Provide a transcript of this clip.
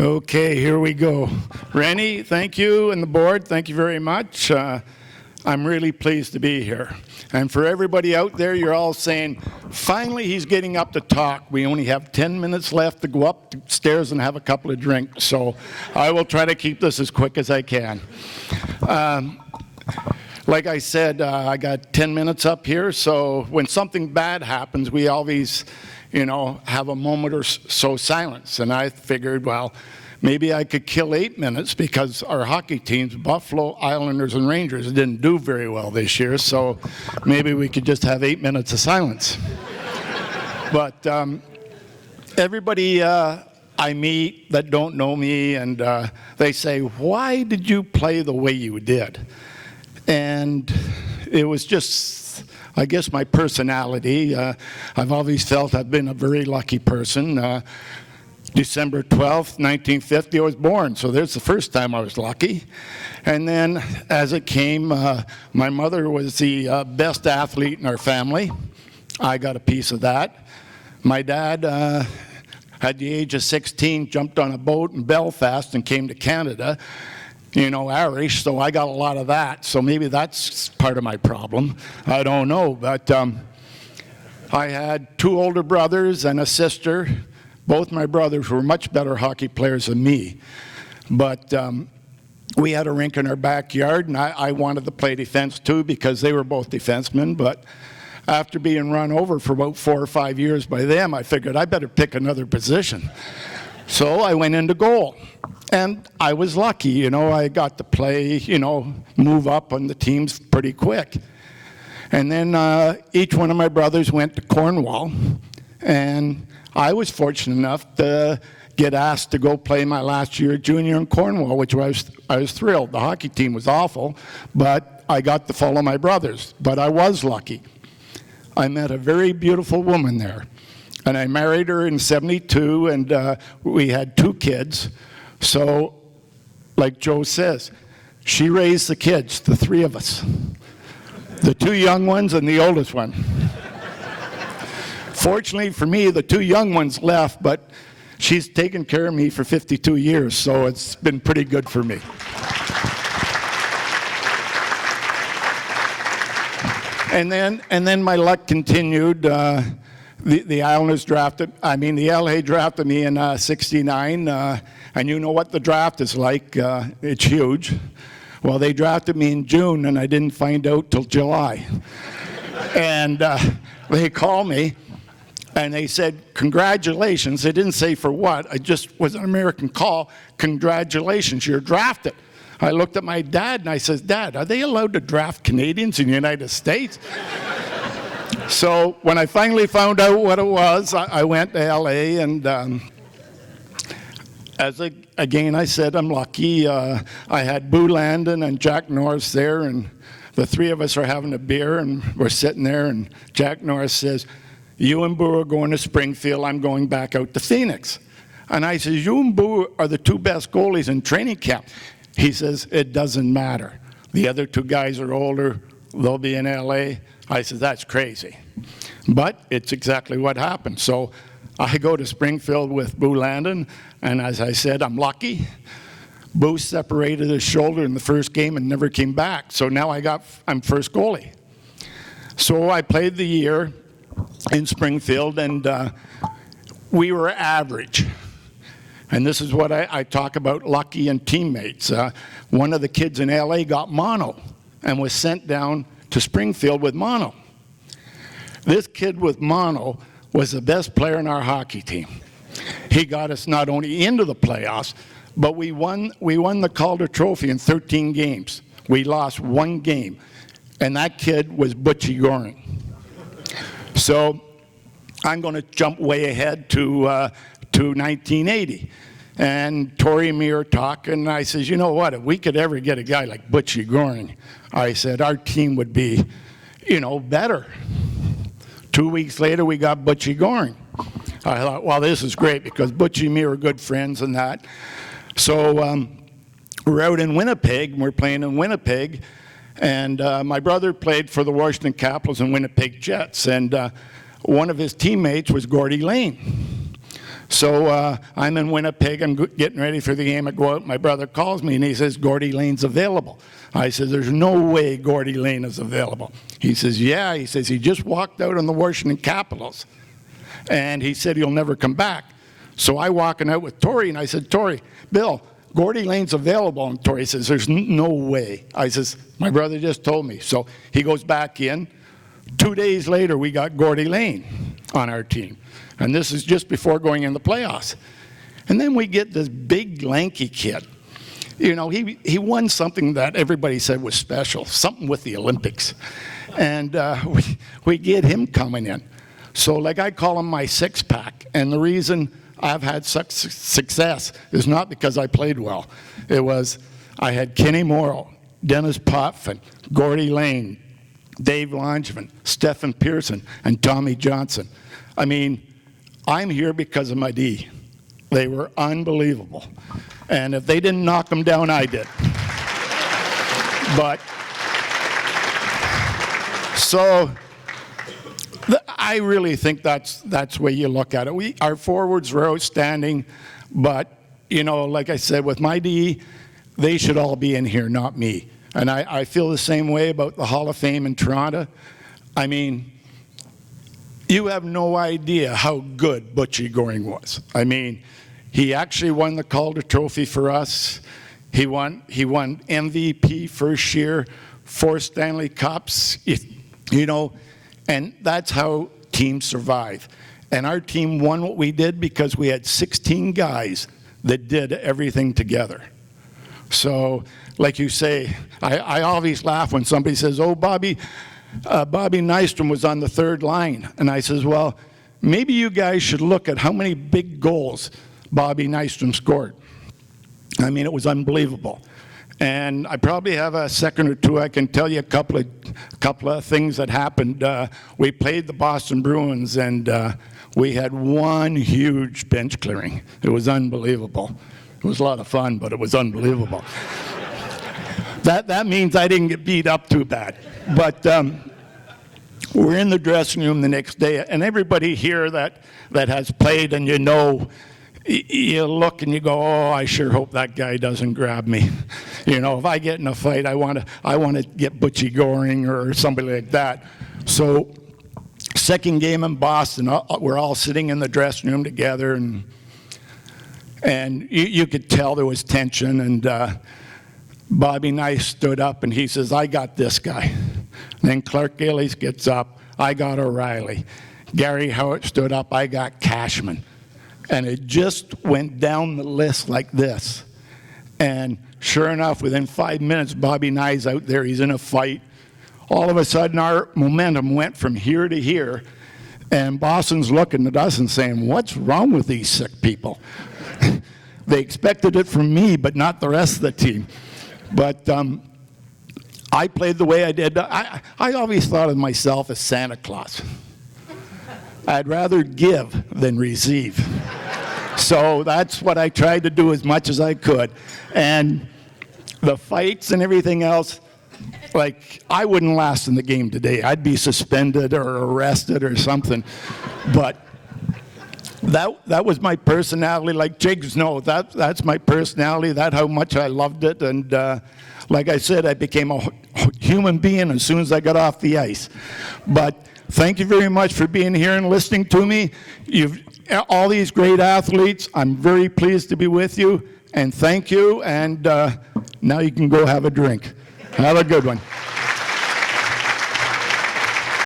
Okay, here we go. Rennie, thank you, and the board, thank you very much. I'm really pleased to be here. And for everybody out there, you're all saying, finally he's getting up to talk. We only have 10 minutes left to go upstairs and have a couple of drinks. So I will try to keep this as quick as I can. Like I said, I got 10 minutes up here, so when something bad happens, we always, have a moment or so silence. And I figured, well, maybe I could kill 8 minutes because our hockey teams, Buffalo, Islanders, and Rangers, didn't do very well this year, so maybe we could just have 8 minutes of silence. But everybody I meet that don't know me, and they say, why did you play the way you did? And it was just, I guess, my personality. I've always felt I've been a very lucky person. December 12th, 1950, I was born, so there's the first time I was lucky. And then, as it came, my mother was the best athlete in our family. I got a piece of that. My dad, at the age of 16, jumped on a boat in Belfast and came to Canada. Irish, so I got a lot of that. So maybe that's part of my problem. I don't know. But I had 2 older brothers and a sister. Both my brothers were much better hockey players than me. But we had a rink in our backyard, and I wanted to play defense too because they were both defensemen. But after being run over for about 4 or 5 years by them, I figured I better pick another position. So I went into goal. And I was lucky, I got to play, move up on the teams pretty quick. And then each one of my brothers went to Cornwall, and I was fortunate enough to get asked to go play my last year junior in Cornwall, which I was thrilled. The hockey team was awful, but I got to follow my brothers. But I was lucky. I met a very beautiful woman there, and I married her in '72, and we had 2 kids. So, like Joe says, she raised the kids, the 3 of us. The 2 young ones and the oldest one. Fortunately for me, the 2 young ones left, but she's taken care of me for 52 years, so it's been pretty good for me. And then my luck continued. The Islanders the LA drafted me in '69, and you know what the draft is like. It's huge. Well, they drafted me in June, and I didn't find out till July. And they called me, and they said, congratulations. They didn't say for what. I just was an American call. Congratulations, you're drafted. I looked at my dad, and I said, Dad, are they allowed to draft Canadians in the United States? So when I finally found out what it was, I went to LA, and again I said I'm lucky. I had Boo Landon and Jack Norris there, and the 3 of us are having a beer, and we're sitting there, and Jack Norris says, you and Boo are going to Springfield, I'm going back out to Phoenix. And I says, you and Boo are the 2 best goalies in training camp. He says, it doesn't matter. The other 2 guys are older, they'll be in LA. I said, that's crazy. But it's exactly what happened. So I go to Springfield with Boo Landon, and as I said, I'm lucky. Boo separated his shoulder in the first game and never came back. So now I'm first goalie. So I played the year in Springfield, and we were average. And this is what I talk about lucky and teammates. One of the kids in LA got mono and was sent down to Springfield with mono. This kid with mono was the best player in our hockey team. He got us not only into the playoffs, but we won the Calder Trophy in 13 games. We lost 1 game, and that kid was Butchie Goring. So I'm going to jump way ahead to 1980. And Tori and me are talking, and I says, you know what, if we could ever get a guy like Butchie Goring, I said, our team would be, better. 2 weeks later, we got Butchie Goring. I thought, well, this is great, because Butchie and me are good friends and that. So we're out in Winnipeg, and we're playing in Winnipeg, and my brother played for the Washington Capitals and Winnipeg Jets, and one of his teammates was Gordie Lane. So I'm in Winnipeg. I'm getting ready for the game. I go out. My brother calls me, and he says, Gordy Lane's available. I said, there's no way Gordy Lane is available. He says, yeah. He says, he just walked out on the Washington Capitals. And he said he'll never come back. So I walking out with Tori, and I said, Tori, Bill, Gordy Lane's available. And Tori says, there's no way. I says, my brother just told me. So he goes back in. 2 days later, we got Gordy Lane on our team. And this is just before going in the playoffs. And then we get this big, lanky kid. You know, he won something that everybody said was special, something with the Olympics. And we get him coming in. So, like, I call him my six-pack. And the reason I've had such success is not because I played well. It was I had Kenny Morrow, Dennis Potvin, Gordy Lane, Dave Langevin, Stephen Pearson, and Tommy Johnson. I mean, I'm here because of my D. They were unbelievable. And if they didn't knock them down, I did. But, so, I really think that's the way you look at it. Our forwards were outstanding, but, you know, like I said, with my D, they should all be in here, not me. And I feel the same way about the Hall of Fame in Toronto. I mean, you have no idea how good Butchie Goring was. I mean, he actually won the Calder Trophy for us. He won MVP first year, 4 Stanley Cups, you know, and that's how teams survive. And our team won what we did because we had 16 guys that did everything together. So, like you say, I always laugh when somebody says, oh, Bobby Nystrom was on the third line. And I says, well, maybe you guys should look at how many big goals Bobby Nystrom scored. I mean, it was unbelievable. And I probably have a second or two. I can tell you a couple of things that happened. We played the Boston Bruins, and we had one huge bench clearing. It was unbelievable. It was a lot of fun, but it was unbelievable. That means I didn't get beat up too bad. But we're in the dressing room the next day, and everybody here that has played, and you know, you look and you go, oh, I sure hope that guy doesn't grab me. You know, if I get in a fight, I want to get Butchie Goring or somebody like that. So, second game in Boston, we're all sitting in the dressing room together, and you could tell there was tension. And Bobby Nice stood up and he says, I got this guy. And then Clark Gillies gets up, I got O'Reilly. Gary Howard stood up, I got Cashman. And it just went down the list like this. And sure enough, within 5 minutes, Bobby Nye's out there, he's in a fight. All of a sudden, our momentum went from here to here. And Boston's looking at us and saying, what's wrong with these sick people? They expected it from me, but not the rest of the team. But I played the way I did. I always thought of myself as Santa Claus. I'd rather give than receive. So that's what I tried to do as much as I could. And the fights and everything else, like, I wouldn't last in the game today. I'd be suspended or arrested or something. But that was my personality. Like Jigs knows, that's my personality. That's how much I loved it. And like I said, I became a human being as soon as I got off the ice. But thank you very much for being here and listening to me. You've all these great athletes. I'm very pleased to be with you. And thank you. And now you can go have a drink. Have a good one.